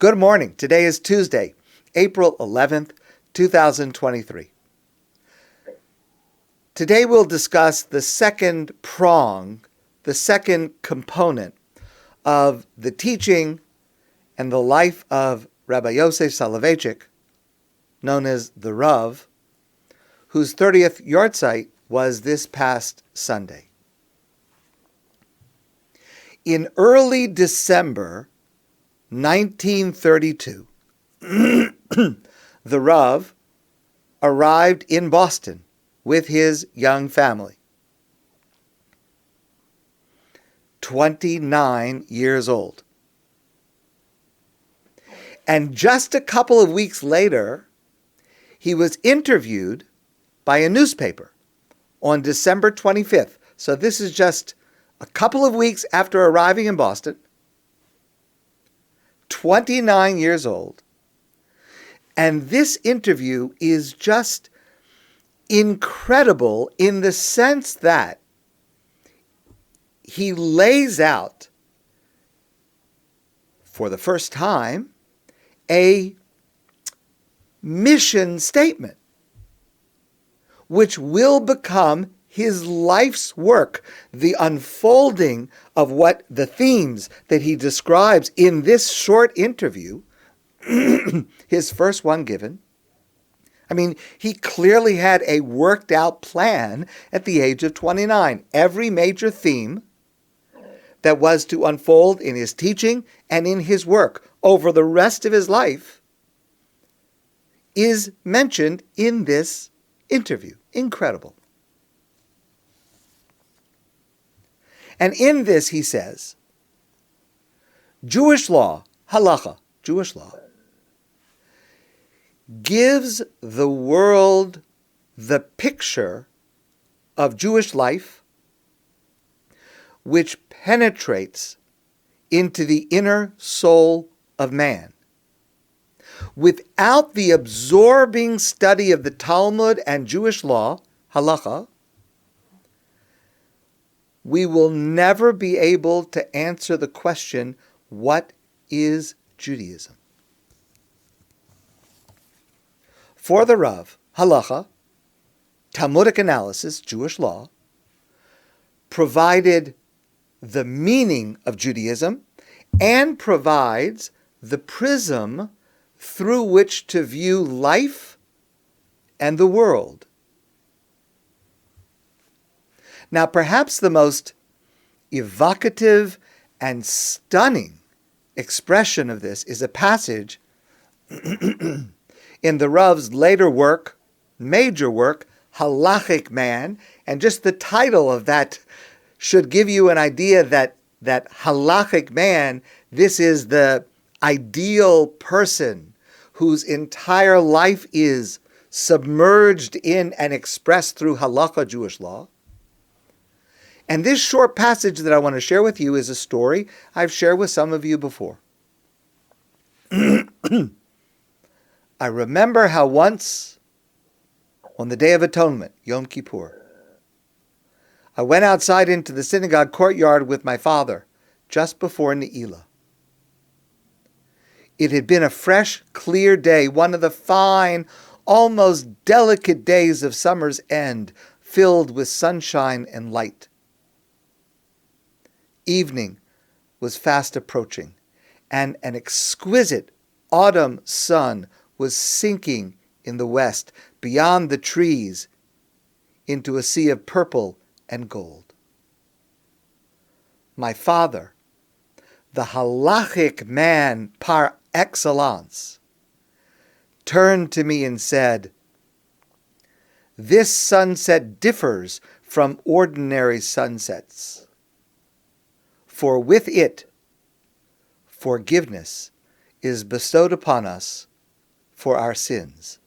Good morning. Today is Tuesday, April 11th, 2023. Today we'll discuss the second prong, the second component of the teaching and the life of Rabbi Yosef Soloveitchik, known as the Rav, whose 30th Yartzeit was this past Sunday. In early December 1932, the Rav arrived in Boston with his young family. 29 years old. And just a couple of weeks later, he was interviewed by a newspaper on December 25th. So this is just a couple of weeks after arriving in Boston. 29 years old. And this interview is just incredible in the sense that he lays out, for the first time, a mission statement, which will become his life's work, the unfolding of what the themes that he describes in this short interview, his first one given. I mean, he clearly had a worked out plan at the age of 29. Every major theme that was to unfold in his teaching and in his work over the rest of his life is mentioned in this interview. Incredible. And in this he says, Jewish law, Halacha, Jewish law, gives the world the picture of Jewish life which penetrates into the inner soul of man. Without the absorbing study of the Talmud and Jewish law, Halacha, we will never be able to answer the question, what is Judaism? For the Rav, Halacha, Talmudic analysis, Jewish law, provided the meaning of Judaism and provides the prism through which to view life and the world. Now, perhaps the most evocative and stunning expression of this is a passage in the Rav's later work, major work, Halachic Man, and just the title of that should give you an idea that Halachic Man, this is the ideal person whose entire life is submerged in and expressed through Halacha, Jewish law. And this short passage that I want to share with you is a story I've shared with some of you before. I remember how once, on the Day of Atonement, Yom Kippur, I went outside into the synagogue courtyard with my father just before Ne'ilah. It had been a fresh, clear day, one of the fine, almost delicate days of summer's end, filled with sunshine and light. Evening was fast approaching, and an exquisite autumn sun was sinking in the west, beyond the trees, into a sea of purple and gold. My father, the halachic man par excellence, turned to me and said, "This sunset differs from ordinary sunsets, for with it, forgiveness is bestowed upon us for our sins."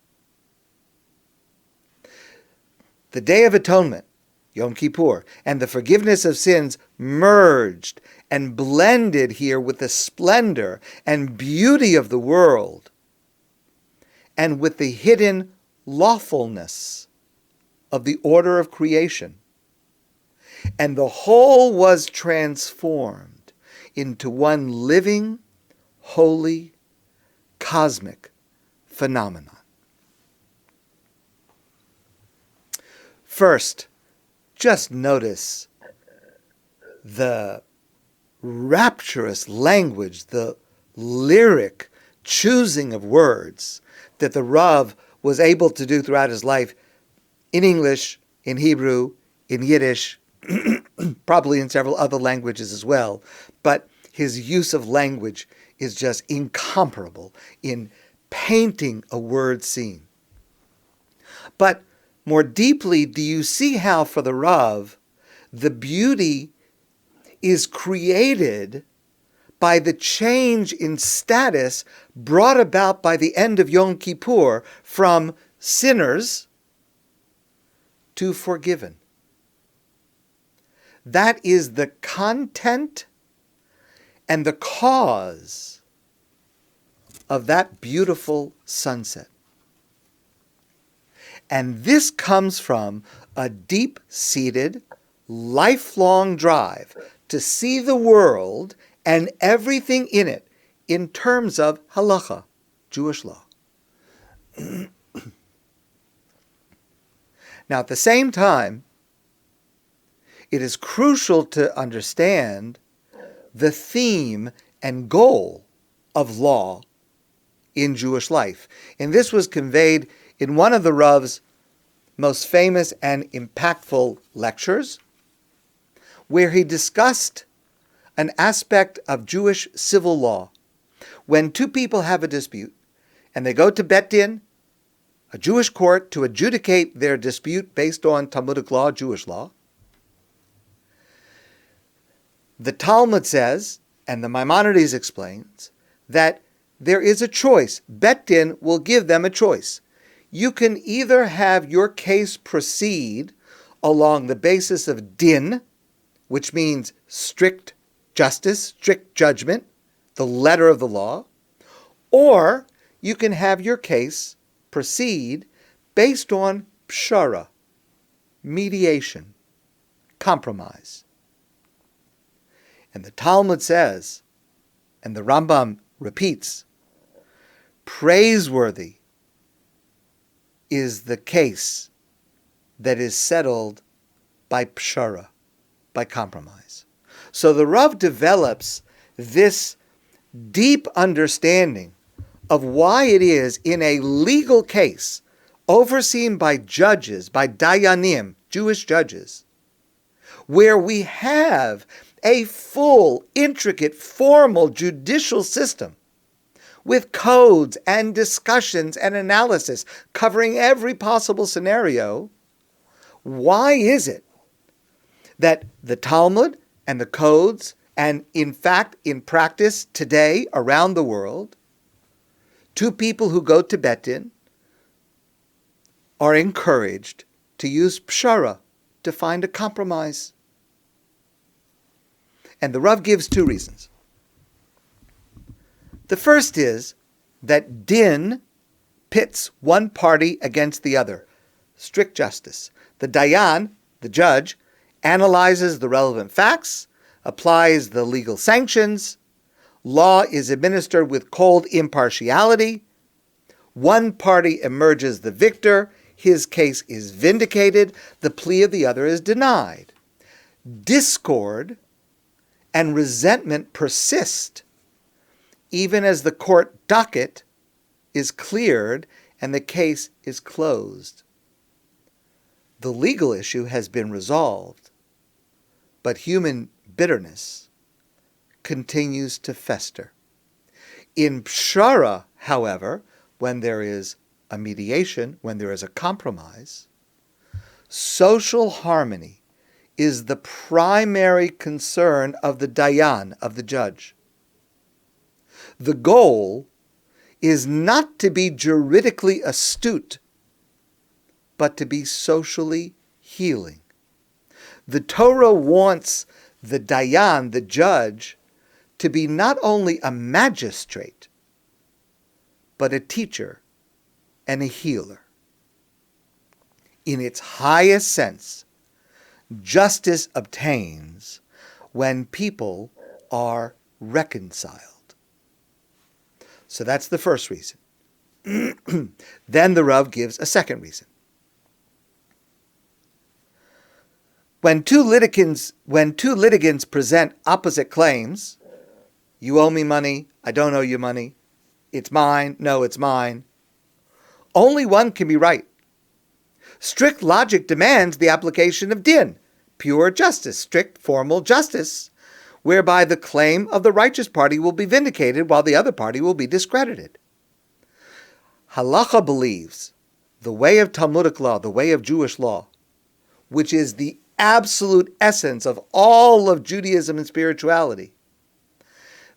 The Day of Atonement, Yom Kippur, and the forgiveness of sins merged and blended here with the splendor and beauty of the world and with the hidden lawfulness of the order of creation. And the whole was transformed into one living, holy, cosmic phenomenon. First, just notice the rapturous language, the lyric choosing of words that the Rav was able to do throughout his life in English, in Hebrew, in Yiddish, probably in several other languages as well. But his use of language is just incomparable in painting a word scene. But more deeply, do you see how for the Rav, the beauty is created by the change in status brought about by the end of Yom Kippur from sinners to forgiven? That is the content and the cause of that beautiful sunset. And this comes from a deep-seated, lifelong drive to see the world and everything in it in terms of Halacha, Jewish law. Now, at the same time, it is crucial to understand the theme and goal of law in Jewish life. And this was conveyed in one of the Rav's most famous and impactful lectures, where he discussed an aspect of Jewish civil law. When two people have a dispute and they go to Bet Din, a Jewish court, to adjudicate their dispute based on Talmudic law, Jewish law, the Talmud says, and the Maimonides explains, that there is a choice. Bet Din will give them a choice. You can either have your case proceed along the basis of din, which means strict justice, strict judgment, the letter of the law, or you can have your case proceed based on pshara, mediation, compromise. And the Talmud says, and the Rambam repeats, praiseworthy is the case that is settled by pshara, by compromise. So the Rav develops this deep understanding of why it is in a legal case overseen by judges, by dayanim, Jewish judges, where we have a full, intricate, formal judicial system with codes and discussions and analysis covering every possible scenario. Why is it that the Talmud and the codes, and in fact, in practice today around the world, two people who go to Bet Din are encouraged to use pshara, to find a compromise? And the Rav gives two reasons. The first is that din pits one party against the other. Strict justice. The dayan, the judge, analyzes the relevant facts, applies the legal sanctions. Law is administered with cold impartiality. One party emerges the victor. His case is vindicated. The plea of the other is denied. Discord and resentment persist even as the court docket is cleared and the case is closed. The legal issue has been resolved, but human bitterness continues to fester. In pshara, however, when there is a mediation, when there is a compromise, social harmony is the primary concern of the dayan, of the judge. The goal is not to be juridically astute, but to be socially healing. The Torah wants the dayan, the judge, to be not only a magistrate, but a teacher and a healer. In its highest sense, justice obtains when people are reconciled. So that's the first reason. Then the Rav gives a second reason. When two litigants present opposite claims, you owe me money, I don't owe you money, it's mine, no, it's mine, only one can be right. Strict logic demands the application of din, pure justice, strict formal justice, whereby the claim of the righteous party will be vindicated while the other party will be discredited. Halacha believes the way of Talmudic law, the way of Jewish law, which is the absolute essence of all of Judaism and spirituality,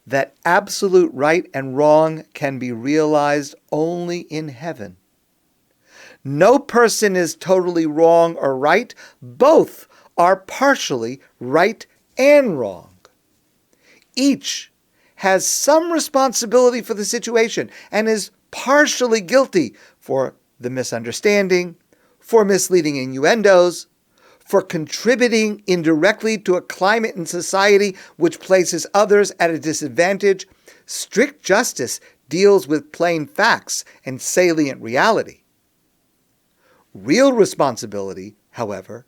that absolute right and wrong can be realized only in heaven. No person is totally wrong or right. Both are partially right and wrong. Each has some responsibility for the situation and is partially guilty for the misunderstanding, for misleading innuendos, for contributing indirectly to a climate in society which places others at a disadvantage. Strict justice deals with plain facts and salient reality. Real responsibility, however,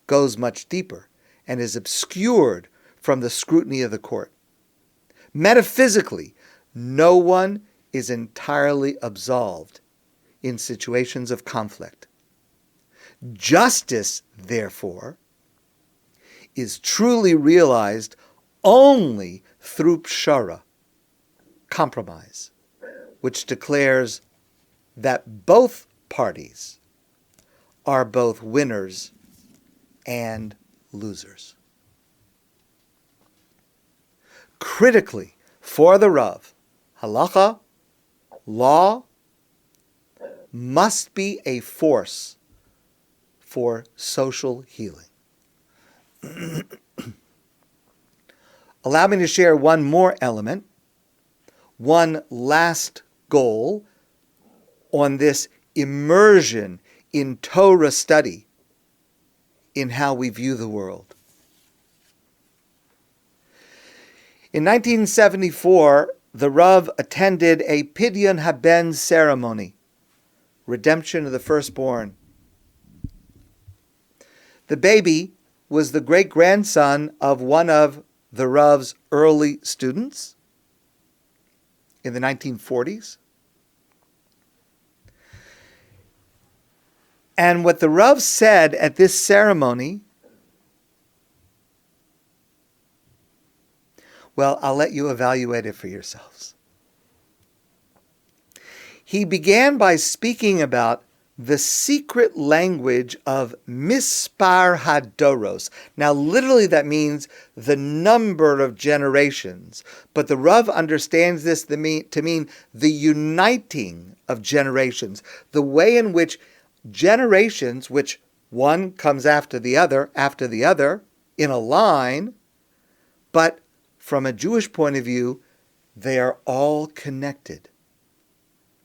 goes much deeper and is obscured from the scrutiny of the court. Metaphysically, no one is entirely absolved in situations of conflict. Justice, therefore, is truly realized only through pshara, compromise, which declares that both parties are both winners and losers. Critically, for the Rav, halacha, law, must be a force for social healing. Allow me to share one more element, one last goal on this immersion in Torah study in how we view the world. In 1974, the Rav attended a Pidyon Haben ceremony, redemption of the firstborn. The baby was the great-grandson of one of the Rav's early students in the 1940s. And what the Rav said at this ceremony, well, I'll let you evaluate it for yourselves. He began by speaking about the secret language of mispar hadoros. Now, literally that means the number of generations, but the Rav understands this to mean the uniting of generations, the way in which generations, which one comes after the other, in a line, but from a Jewish point of view, they are all connected.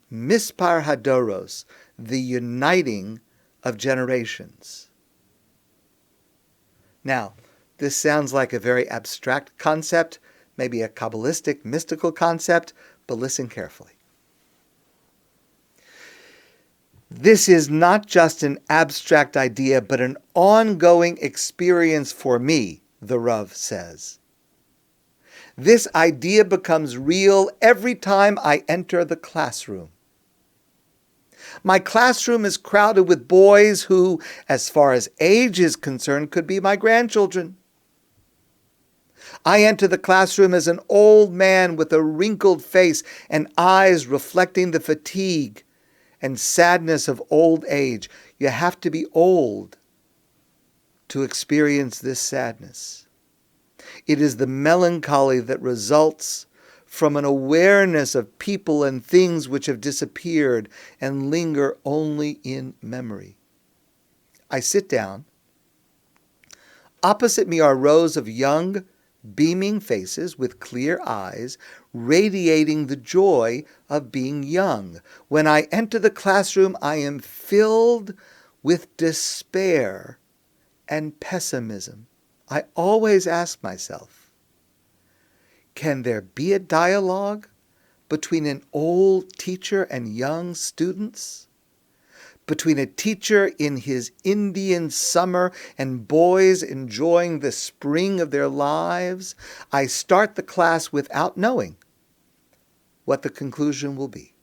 Mispar hadoros, the uniting of generations. Now, this sounds like a very abstract concept, maybe a Kabbalistic, mystical concept, but listen carefully. This is not just an abstract idea, but an ongoing experience for me, the Rav says. This idea becomes real every time I enter the classroom. My classroom is crowded with boys who, as far as age is concerned, could be my grandchildren. I enter the classroom as an old man with a wrinkled face and eyes reflecting the fatigue and sadness of old age. You have to be old to experience this sadness. It is the melancholy that results from an awareness of people and things which have disappeared and linger only in memory. I sit down. Opposite me are rows of young, beaming faces with clear eyes, radiating the joy of being young. When I enter the classroom, I am filled with despair and pessimism. I always ask myself, can there be a dialogue between an old teacher and young students, between a teacher in his Indian summer and boys enjoying the spring of their lives, I start the class without knowing what the conclusion will be.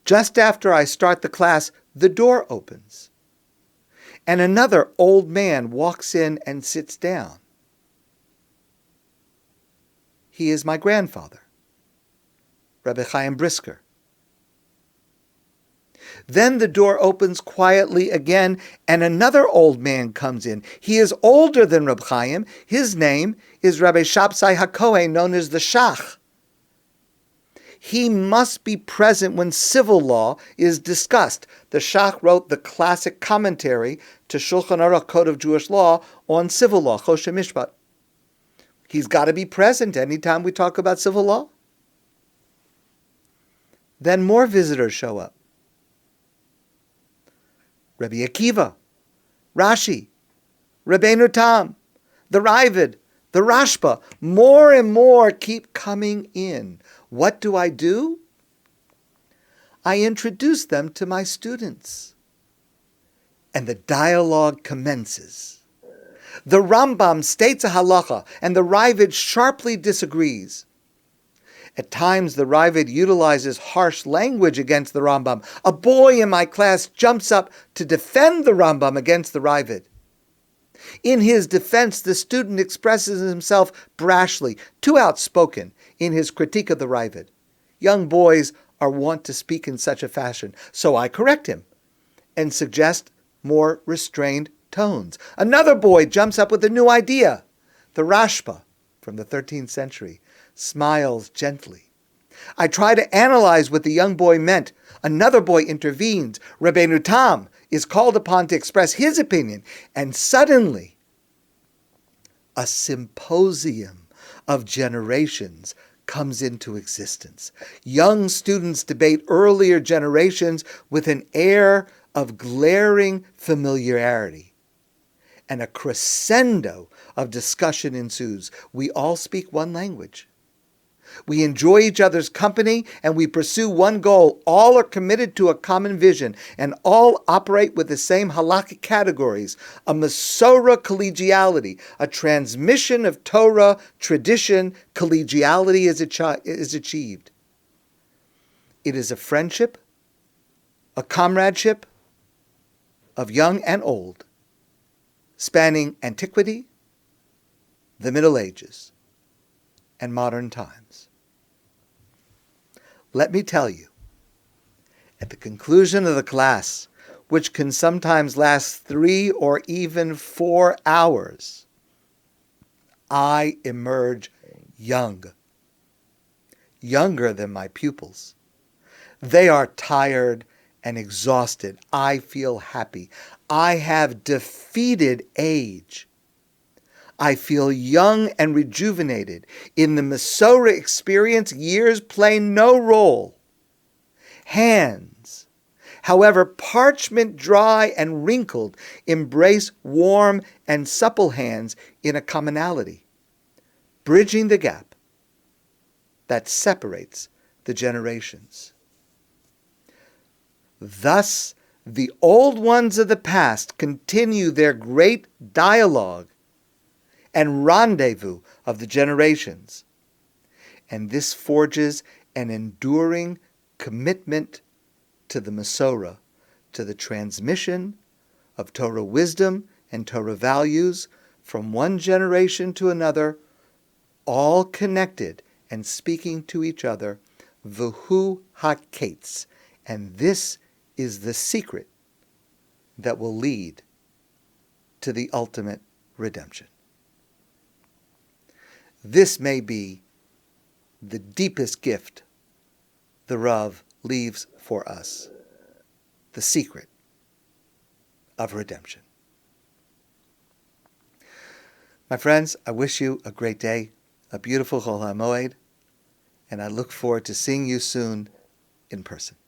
Just after I start the class, the door opens, and another old man walks in and sits down. He is my grandfather, Rabbi Chaim Brisker. Then the door opens quietly again, and another old man comes in. He is older than Reb Chaim. His name is Rabbi Shabsai HaKohen, known as the Shach. He must be present when civil law is discussed. The Shach wrote the classic commentary to Shulchan Aruch Code of Jewish Law on civil law, Choshe Mishpat. He's got to be present anytime we talk about civil law. Then more visitors show up. Rabbi Akiva, Rashi, Rabbeinu Tam, the Ravid, the Rashba, more and more keep coming in. What do? I introduce them to my students. And the dialogue commences. The Rambam states a halacha, and the Ravid sharply disagrees. At times, the Ravid utilizes harsh language against the Rambam. A boy in my class jumps up to defend the Rambam against the Ravid. In his defense, the student expresses himself brashly, too outspoken in his critique of the Ravid. Young boys are wont to speak in such a fashion, so I correct him and suggest more restrained tones. Another boy jumps up with a new idea. The Rashba, from the 13th century, smiles gently. I try to analyze what the young boy meant. Another boy intervenes. Rabbeinu Tam is called upon to express his opinion, and suddenly a symposium of generations comes into existence. Young students debate earlier generations with an air of glaring familiarity, and a crescendo of discussion ensues. We all speak one language. We enjoy each other's company, and we pursue one goal. All are committed to a common vision, and all operate with the same halakhic categories: a Masorah collegiality, a transmission of Torah tradition. Collegiality is achieved. It is a friendship, a comradeship of young and old, spanning antiquity, the Middle Ages, and modern times. Let me tell you, at the conclusion of the class, which can sometimes last 3 or even 4 hours, I emerge young, younger than my pupils. They are tired and exhausted. I feel happy. I have defeated age. I feel young and rejuvenated. In the Masorah experience, years play no role. Hands, however parchment dry and wrinkled, embrace warm and supple hands in a commonality, bridging the gap that separates the generations. Thus, the old ones of the past continue their great dialogue and rendezvous of the generations. And this forges an enduring commitment to the Masorah, to the transmission of Torah wisdom and Torah values from one generation to another, all connected and speaking to each other, v'hu hakates. And this is the secret that will lead to the ultimate redemption. This may be the deepest gift the Rav leaves for us, the secret of redemption. My friends, I wish you a great day, a beautiful Chol HaMoed, and I look forward to seeing you soon in person.